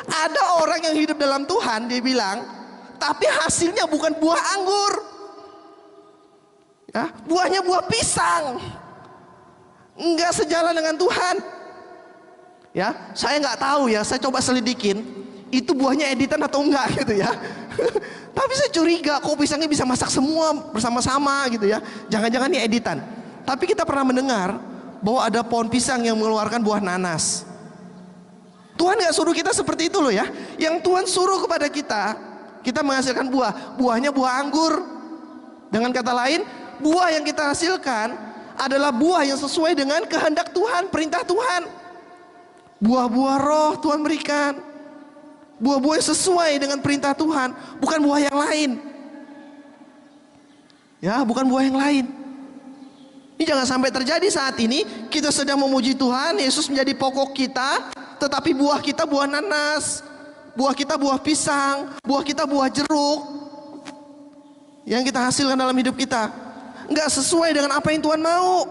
Ada orang yang hidup dalam Tuhan, dia bilang, tapi hasilnya bukan buah anggur. Ya, buahnya buah pisang. Enggak sejalan dengan Tuhan. Ya, saya nggak tahu ya, saya coba selidikin, itu buahnya editan atau enggak gitu ya. Tapi saya curiga kok pisangnya bisa masak semua bersama-sama gitu ya. Jangan-jangan ini editan. Tapi kita pernah mendengar bahwa ada pohon pisang yang mengeluarkan buah nanas. Tuhan gak suruh kita seperti itu loh ya. Yang Tuhan suruh kepada kita, kita menghasilkan buah. Buahnya buah anggur. Dengan kata lain, buah yang kita hasilkan adalah buah yang sesuai dengan kehendak Tuhan, perintah Tuhan. Buah-buah roh Tuhan berikan. Buah-buah yang sesuai dengan perintah Tuhan, bukan buah yang lain. Ya, bukan buah yang lain. Ini jangan sampai terjadi saat ini kita sedang memuji Tuhan, Yesus menjadi pokok kita, tetapi buah kita buah nanas, buah kita buah pisang, buah kita buah jeruk yang kita hasilkan dalam hidup kita nggak sesuai dengan apa yang Tuhan mau,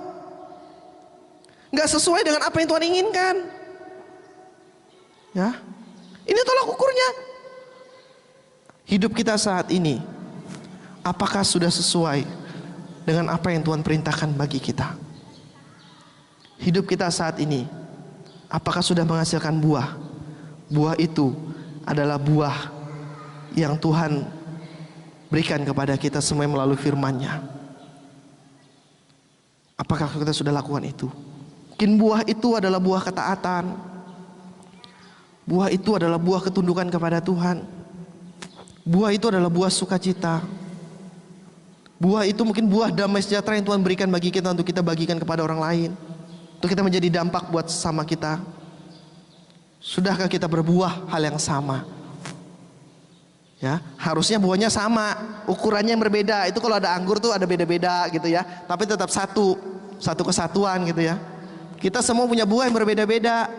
nggak sesuai dengan apa yang Tuhan inginkan. Ya. Ini tolak ukurnya. Hidup kita saat ini, apakah sudah sesuai dengan apa yang Tuhan perintahkan bagi kita? Hidup kita saat ini, apakah sudah menghasilkan buah? Buah itu adalah buah yang Tuhan berikan kepada kita semua melalui firman-Nya. Apakah kita sudah lakukan itu? Mungkin buah itu adalah buah ketaatan. Buah itu adalah buah ketundukan kepada Tuhan. Buah itu adalah buah sukacita. Buah itu mungkin buah damai sejahtera yang Tuhan berikan bagi kita untuk kita bagikan kepada orang lain. Untuk kita menjadi dampak buat sesama kita. Sudahkah kita berbuah hal yang sama? Ya, harusnya buahnya sama, ukurannya yang berbeda. Itu kalau ada anggur tuh ada beda-beda gitu ya. Tapi tetap satu kesatuan gitu ya. Kita semua punya buah yang berbeda-beda.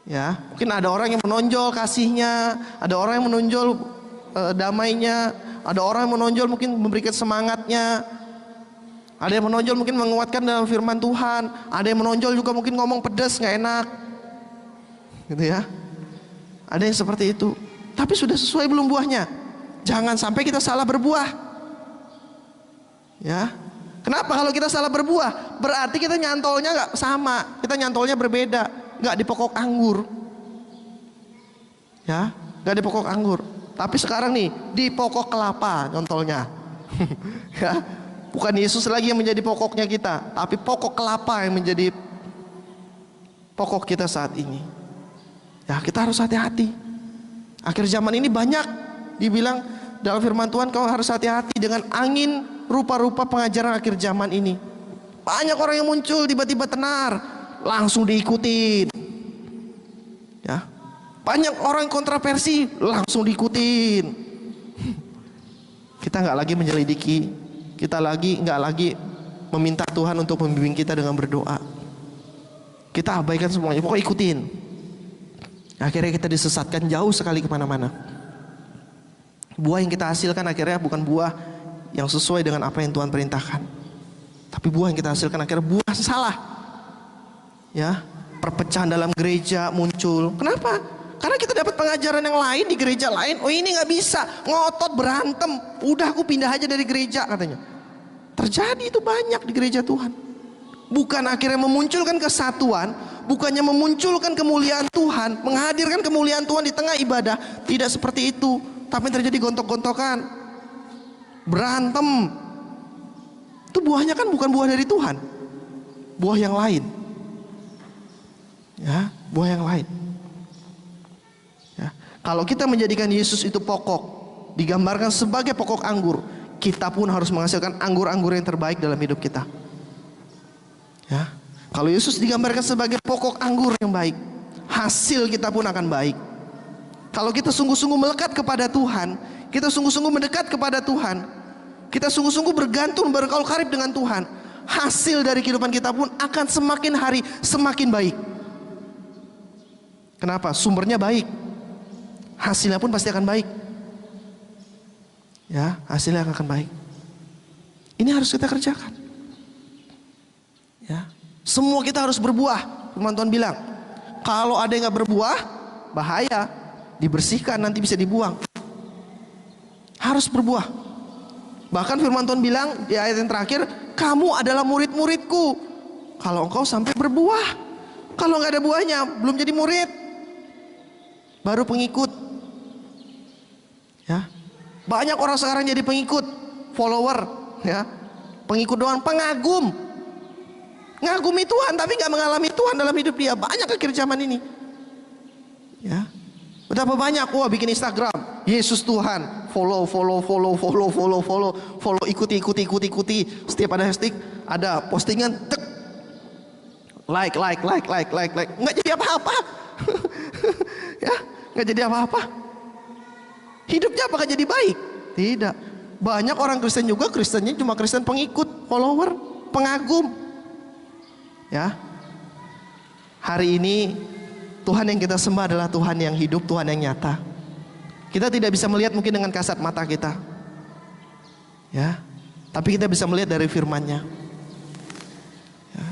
Ya, mungkin ada orang yang menonjol kasihnya, ada orang yang menonjol damainya, ada orang yang menonjol mungkin memberikan semangatnya, ada yang menonjol mungkin menguatkan dalam firman Tuhan, ada yang menonjol juga mungkin ngomong pedas nggak enak, gitu ya. Ada yang seperti itu. Tapi sudah sesuai belum buahnya? Jangan sampai kita salah berbuah. Ya, kenapa kalau kita salah berbuah? Berarti kita nyantolnya nggak sama, kita nyantolnya berbeda. Nggak di pokok anggur, ya, nggak di pokok anggur. Tapi sekarang nih di pokok kelapa, contohnya, ya, bukan Yesus lagi yang menjadi pokoknya kita, tapi pokok kelapa yang menjadi pokok kita saat ini. Ya, kita harus hati-hati. Akhir zaman ini banyak dibilang dalam firman Tuhan, kau harus hati-hati dengan angin rupa-rupa pengajaran akhir zaman ini. Banyak orang yang muncul tiba-tiba tenar, langsung diikutin. Ya. Banyak orang kontroversi langsung diikutin. Kita nggak lagi menyelidiki, kita nggak lagi meminta Tuhan untuk membimbing kita dengan berdoa. Kita abaikan semuanya, pokoknya ikutin. Akhirnya kita disesatkan jauh sekali kemana-mana. Buah yang kita hasilkan akhirnya bukan buah yang sesuai dengan apa yang Tuhan perintahkan, tapi buah yang kita hasilkan akhirnya buah salah. Ya, perpecahan dalam gereja muncul. Kenapa? Karena kita dapat pengajaran yang lain di gereja lain. Oh, ini nggak bisa, ngotot berantem. Udah aku pindah aja dari gereja katanya. Terjadi itu banyak di gereja Tuhan. Bukan akhirnya memunculkan kesatuan, bukannya memunculkan kemuliaan Tuhan, menghadirkan kemuliaan Tuhan di tengah ibadah. Tidak seperti itu. Tapi terjadi gontok-gontokan, berantem. Itu buahnya kan bukan buah dari Tuhan, buah yang lain. Ya, buah yang lain. Ya. Kalau kita menjadikan Yesus itu pokok, digambarkan sebagai pokok anggur, kita pun harus menghasilkan anggur-anggur yang terbaik dalam hidup kita. Ya. Kalau Yesus digambarkan sebagai pokok anggur yang baik, hasil kita pun akan baik. Kalau kita sungguh-sungguh melekat kepada Tuhan, kita sungguh-sungguh mendekat kepada Tuhan, kita sungguh-sungguh bergantung, bergaul karib dengan Tuhan, hasil dari kehidupan kita pun akan semakin hari semakin baik. Kenapa? Sumbernya baik, hasilnya pun pasti akan baik. Ya, hasilnya akan baik. Ini harus kita kerjakan. Ya, semua kita harus berbuah. Firman Tuhan bilang, kalau ada yang nggak berbuah, bahaya, dibersihkan nanti bisa dibuang. Harus berbuah. Bahkan Firman Tuhan bilang di ayat yang terakhir, kamu adalah murid-muridku kalau engkau sampai berbuah. Kalau nggak ada buahnya, belum jadi murid, baru pengikut. Ya, banyak orang sekarang jadi pengikut, follower, ya, pengikut doang, pengagum, ngagumi Tuhan tapi nggak mengalami Tuhan dalam hidup dia. Banyak akhir zaman ini. Ya, betapa banyak, wah bikin Instagram, Yesus Tuhan, follow, ikuti. Setiap ada hashtag, ada postingan, tek, like, nggak jadi apa-apa. Ya, nggak jadi apa-apa. Hidupnya apakah jadi baik? Tidak. Banyak orang Kristen juga, Kristennya cuma Kristen pengikut, follower, pengagum. Ya. Hari ini Tuhan yang kita sembah adalah Tuhan yang hidup, Tuhan yang nyata. Kita tidak bisa melihat mungkin dengan kasat mata kita. Ya. Tapi kita bisa melihat dari firman-Nya. Ya.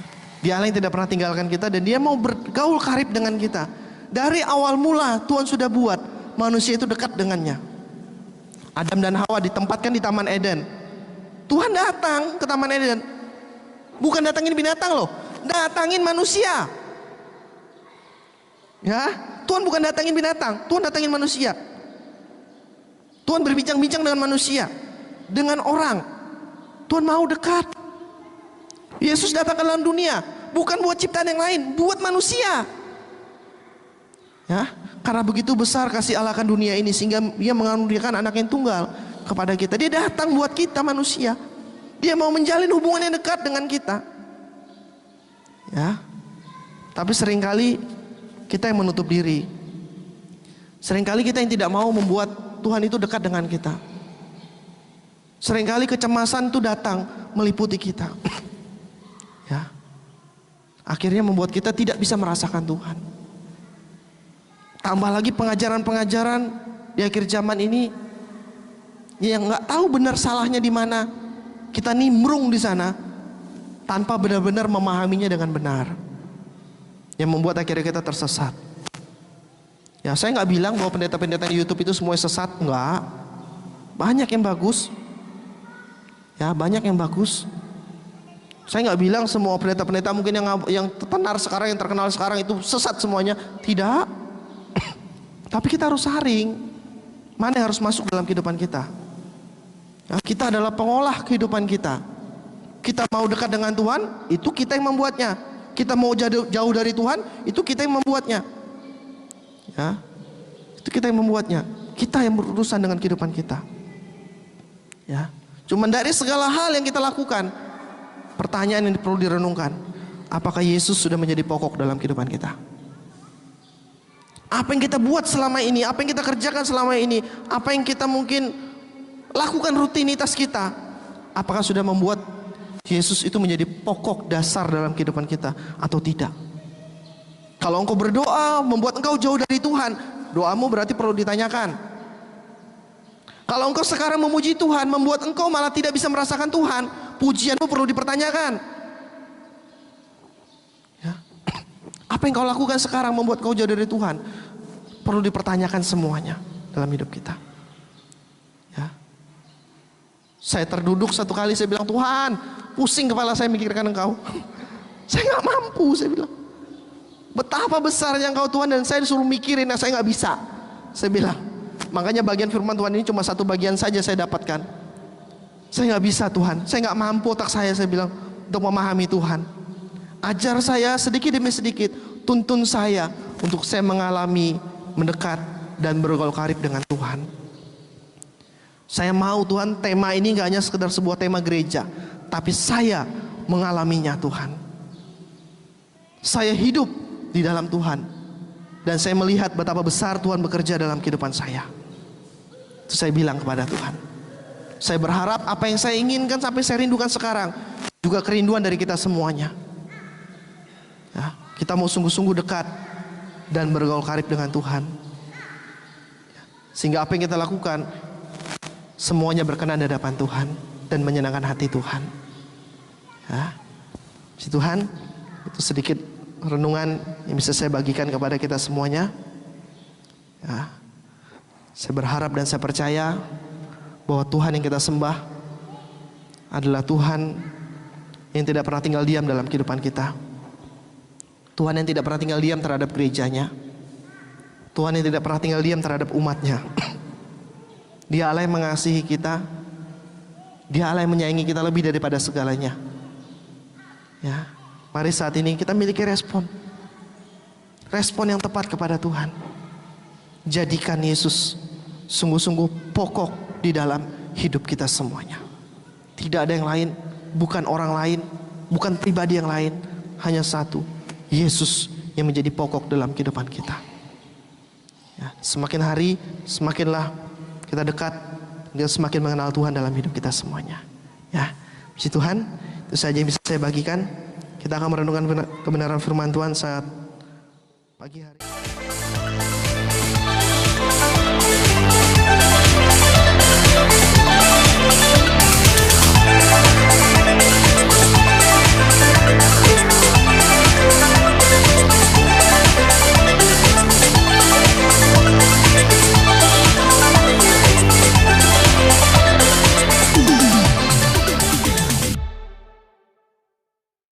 Dia Allah yang tidak pernah tinggalkan kita dan Dia mau bergaul karib dengan kita. Dari awal mula Tuhan sudah buat manusia itu dekat dengannya. Adam dan Hawa ditempatkan di Taman Eden. Tuhan datang ke Taman Eden, bukan datangin binatang loh, datangin manusia. Ya, Tuhan bukan datangin binatang, Tuhan datangin manusia. Tuhan berbincang-bincang dengan manusia, dengan orang. Tuhan mau dekat. Yesus datang ke dalam dunia bukan buat ciptaan yang lain, buat manusia. Ya, karena begitu besar kasih Allah akan dunia ini sehingga Dia mengaruniakan anak yang tunggal kepada kita. Dia datang buat kita manusia. Dia mau menjalin hubungan yang dekat dengan kita. Ya. Tapi seringkali kita yang menutup diri. Seringkali kita yang tidak mau membuat Tuhan itu dekat dengan kita. Seringkali kecemasan itu datang meliputi kita. Ya. Akhirnya membuat kita tidak bisa merasakan Tuhan. Tambah lagi pengajaran-pengajaran di akhir zaman ini yang nggak tahu benar salahnya di mana. Kita nimbrung di sana tanpa benar-benar memahaminya dengan benar. Yang membuat akhirnya kita tersesat. Ya, saya nggak bilang bahwa pendeta-pendeta di YouTube itu semuanya sesat, nggak. Banyak yang bagus. Ya, banyak yang bagus. Saya nggak bilang semua pendeta-pendeta mungkin yang tenar sekarang, yang terkenal sekarang itu sesat semuanya. Tidak. Tapi kita harus saring mana yang harus masuk dalam kehidupan kita. Ya, kita adalah pengolah kehidupan kita. Kita mau dekat dengan Tuhan, itu kita yang membuatnya. Kita mau jauh dari Tuhan, itu kita yang membuatnya. Ya, itu kita yang membuatnya. Kita yang berurusan dengan kehidupan kita. Ya, cuman dari segala hal yang kita lakukan, pertanyaan yang perlu direnungkan, apakah Yesus sudah menjadi pokok dalam kehidupan kita? Apa yang kita buat selama ini, apa yang kita kerjakan selama ini, apa yang kita mungkin lakukan rutinitas kita, apakah sudah membuat Yesus itu menjadi pokok dasar dalam kehidupan kita atau tidak? Kalau engkau berdoa membuat engkau jauh dari Tuhan, doamu berarti perlu ditanyakan. Kalau engkau sekarang memuji Tuhan membuat engkau malah tidak bisa merasakan Tuhan, pujianmu perlu dipertanyakan. Ya. Apa yang kau lakukan sekarang membuat kau jauh dari Tuhan, perlu dipertanyakan semuanya dalam hidup kita. Ya. Saya terduduk satu kali, saya bilang, Tuhan, pusing kepala saya mikirkan engkau. Saya nggak mampu, saya bilang. Betapa besarnya engkau Tuhan, dan saya disuruh mikirin, nah saya nggak bisa. Saya bilang, makanya bagian firman Tuhan ini cuma satu bagian saja saya dapatkan. Saya nggak bisa Tuhan, saya nggak mampu otak saya bilang untuk memahami Tuhan. Ajar saya sedikit demi sedikit, tuntun saya untuk saya mengalami, mendekat dan bergaul karib dengan Tuhan. Saya mau Tuhan, tema ini gak hanya sekedar sebuah tema gereja, tapi saya mengalaminya Tuhan. Saya hidup di dalam Tuhan, dan saya melihat betapa besar Tuhan bekerja dalam kehidupan saya. Itu saya bilang kepada Tuhan. Saya berharap apa yang saya inginkan sampai saya rindukan sekarang juga kerinduan dari kita semuanya. Ya, kita mau sungguh-sungguh dekat dan bergaul karib dengan Tuhan, sehingga apa yang kita lakukan semuanya berkenan di hadapan Tuhan dan menyenangkan hati Tuhan. Ya, si Tuhan, itu sedikit renungan yang bisa saya bagikan kepada kita semuanya. Ya, saya berharap dan saya percaya bahwa Tuhan yang kita sembah adalah Tuhan yang tidak pernah tinggal diam dalam kehidupan kita. Tuhan yang tidak pernah tinggal diam terhadap gerejanya. Tuhan yang tidak pernah tinggal diam terhadap umatnya. Dia Allah yang mengasihi kita. Dia Allah yang menyayangi kita lebih daripada segalanya. Ya, mari saat ini kita miliki respon yang tepat kepada Tuhan. Jadikan Yesus sungguh-sungguh pokok di dalam hidup kita semuanya. Tidak ada yang lain, bukan orang lain, bukan pribadi yang lain, hanya satu, Yesus yang menjadi pokok dalam kehidupan kita. Ya, semakin hari semakinlah kita dekat, dia semakin mengenal Tuhan dalam hidup kita semuanya. Ya, puji Tuhan, itu saja yang bisa saya bagikan. Kita akan merenungkan kebenaran firman Tuhan saat pagi hari.